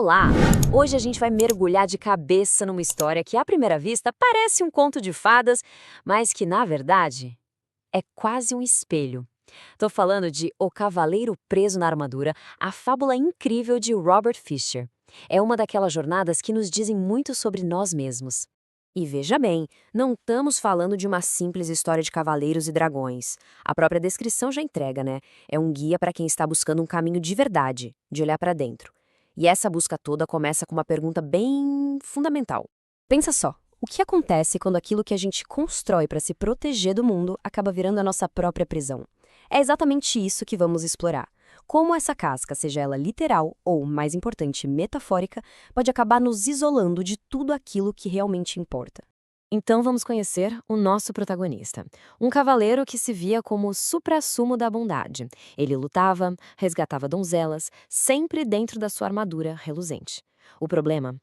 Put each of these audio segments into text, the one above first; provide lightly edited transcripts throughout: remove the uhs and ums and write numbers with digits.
Olá! Hoje a gente vai mergulhar de cabeça numa história que, à primeira vista, parece um conto de fadas, mas que, na verdade, é quase um espelho. Tô falando de O Cavaleiro Preso na Armadura, a fábula incrível de Robert Fisher. É uma daquelas jornadas que nos dizem muito sobre nós mesmos. E veja bem, não estamos falando de uma simples história de cavaleiros e dragões. A própria descrição já entrega, né? É um guia para quem está buscando um caminho de verdade, de olhar para dentro. E essa busca toda começa com uma pergunta bem fundamental. Pensa só, o que acontece quando aquilo que a gente constrói para se proteger do mundo acaba virando a nossa própria prisão? É exatamente isso que vamos explorar. Como essa casca, seja ela literal ou, mais importante, metafórica, pode acabar nos isolando de tudo aquilo que realmente importa. Então vamos conhecer o nosso protagonista, um cavaleiro que se via como o suprassumo da bondade. Ele lutava, resgatava donzelas, sempre dentro da sua armadura reluzente. O problema?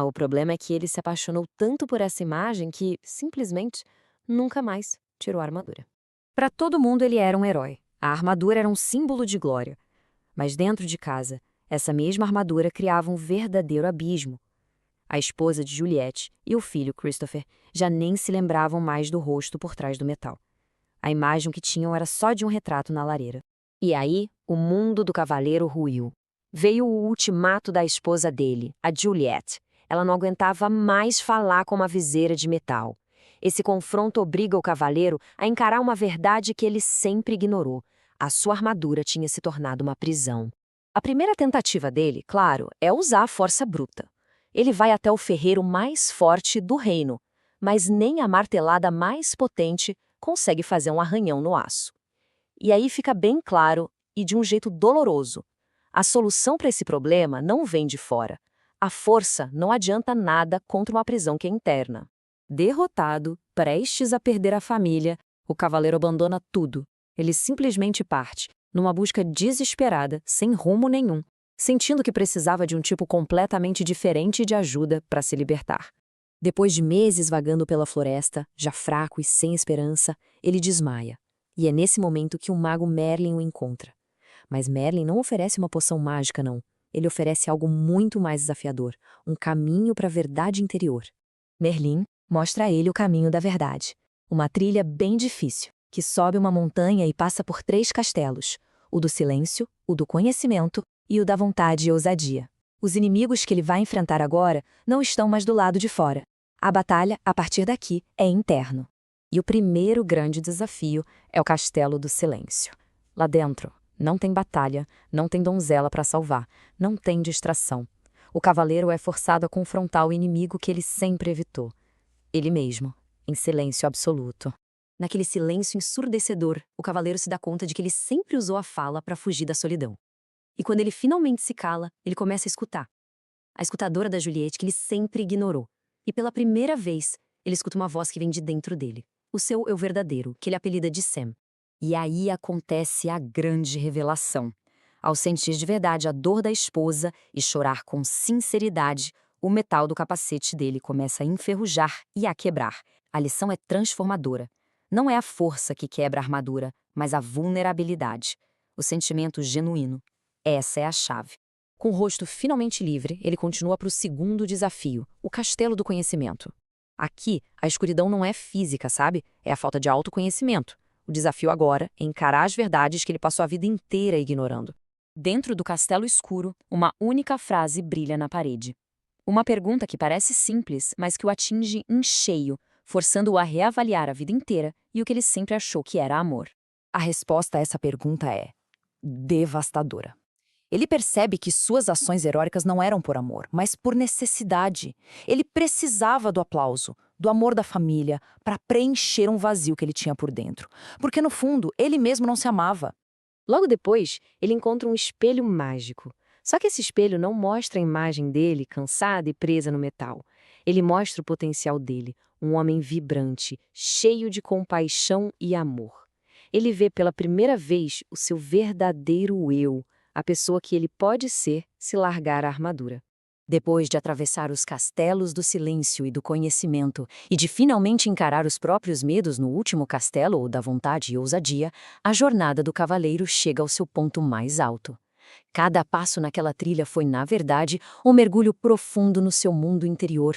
O problema é que ele se apaixonou tanto por essa imagem que, simplesmente, nunca mais tirou a armadura. Para todo mundo ele era um herói. A armadura era um símbolo de glória. Mas dentro de casa, essa mesma armadura criava um verdadeiro abismo. A esposa de Juliette e o filho Christopher já nem se lembravam mais do rosto por trás do metal. A imagem que tinham era só de um retrato na lareira. E aí, o mundo do cavaleiro ruiu. Veio o ultimato da esposa dele, a Juliette. Ela não aguentava mais falar com uma viseira de metal. Esse confronto obriga o cavaleiro a encarar uma verdade que ele sempre ignorou. A sua armadura tinha se tornado uma prisão. A primeira tentativa dele, claro, é usar a força bruta. Ele vai até o ferreiro mais forte do reino, mas nem a martelada mais potente consegue fazer um arranhão no aço. E aí fica bem claro, e de um jeito doloroso, a solução para esse problema não vem de fora. A força não adianta nada contra uma prisão que é interna. Derrotado, prestes a perder a família, o cavaleiro abandona tudo. Ele simplesmente parte, numa busca desesperada, sem rumo nenhum, sentindo que precisava de um tipo completamente diferente de ajuda para se libertar. Depois de meses vagando pela floresta, já fraco e sem esperança, ele desmaia. E é nesse momento que o mago Merlin o encontra. Mas Merlin não oferece uma poção mágica, não. Ele oferece algo muito mais desafiador, um caminho para a verdade interior. Merlin mostra a ele o caminho da verdade. Uma trilha bem difícil, que sobe uma montanha e passa por 3 castelos. O do silêncio, o do conhecimento e o da vontade e ousadia. Os inimigos que ele vai enfrentar agora não estão mais do lado de fora. A batalha, a partir daqui, é interno. E o primeiro grande desafio é o Castelo do Silêncio. Lá dentro, não tem batalha, não tem donzela para salvar, não tem distração. O cavaleiro é forçado a confrontar o inimigo que ele sempre evitou. Ele mesmo, em silêncio absoluto. Naquele silêncio ensurdecedor, o cavaleiro se dá conta de que ele sempre usou a fala para fugir da solidão. E quando ele finalmente se cala, ele começa a escutar. A escutadora da Juliette que ele sempre ignorou. E pela primeira vez, ele escuta uma voz que vem de dentro dele. O seu eu verdadeiro, que ele apelida de Sam. E aí acontece a grande revelação. Ao sentir de verdade a dor da esposa e chorar com sinceridade, o metal do capacete dele começa a enferrujar e a quebrar. A lição é transformadora. Não é a força que quebra a armadura, mas a vulnerabilidade. O sentimento genuíno. Essa é a chave. Com o rosto finalmente livre, ele continua para o segundo desafio, o Castelo do Conhecimento. Aqui, a escuridão não é física, sabe? É a falta de autoconhecimento. O desafio agora é encarar as verdades que ele passou a vida inteira ignorando. Dentro do castelo escuro, uma única frase brilha na parede. Uma pergunta que parece simples, mas que o atinge em cheio, forçando-o a reavaliar a vida inteira e o que ele sempre achou que era amor. A resposta a essa pergunta é devastadora. Ele percebe que suas ações heróicas não eram por amor, mas por necessidade. Ele precisava do aplauso, do amor da família, para preencher um vazio que ele tinha por dentro. Porque, no fundo, ele mesmo não se amava. Logo depois, ele encontra um espelho mágico. Só que esse espelho não mostra a imagem dele cansada e presa no metal. Ele mostra o potencial dele, um homem vibrante, cheio de compaixão e amor. Ele vê pela primeira vez o seu verdadeiro eu, a pessoa que ele pode ser se largar a armadura. Depois de atravessar os castelos do silêncio e do conhecimento e de finalmente encarar os próprios medos no último castelo ou da vontade e ousadia, a jornada do cavaleiro chega ao seu ponto mais alto. Cada passo naquela trilha foi, na verdade, um mergulho profundo no seu mundo interior.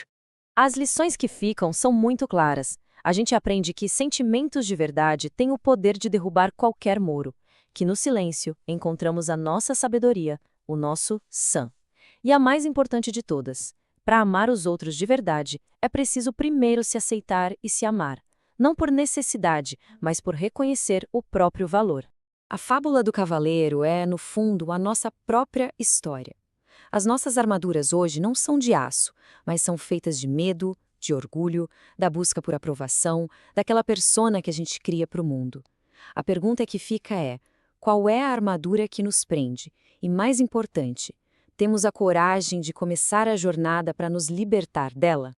As lições que ficam são muito claras. A gente aprende que sentimentos de verdade têm o poder de derrubar qualquer muro, que no silêncio encontramos a nossa sabedoria, o nosso San. E a mais importante de todas, para amar os outros de verdade, é preciso primeiro se aceitar e se amar, não por necessidade, mas por reconhecer o próprio valor. A fábula do cavaleiro é, no fundo, a nossa própria história. As nossas armaduras hoje não são de aço, mas são feitas de medo, de orgulho, da busca por aprovação, daquela persona que a gente cria para o mundo. A pergunta que fica é: qual é a armadura que nos prende? E mais importante, temos a coragem de começar a jornada para nos libertar dela?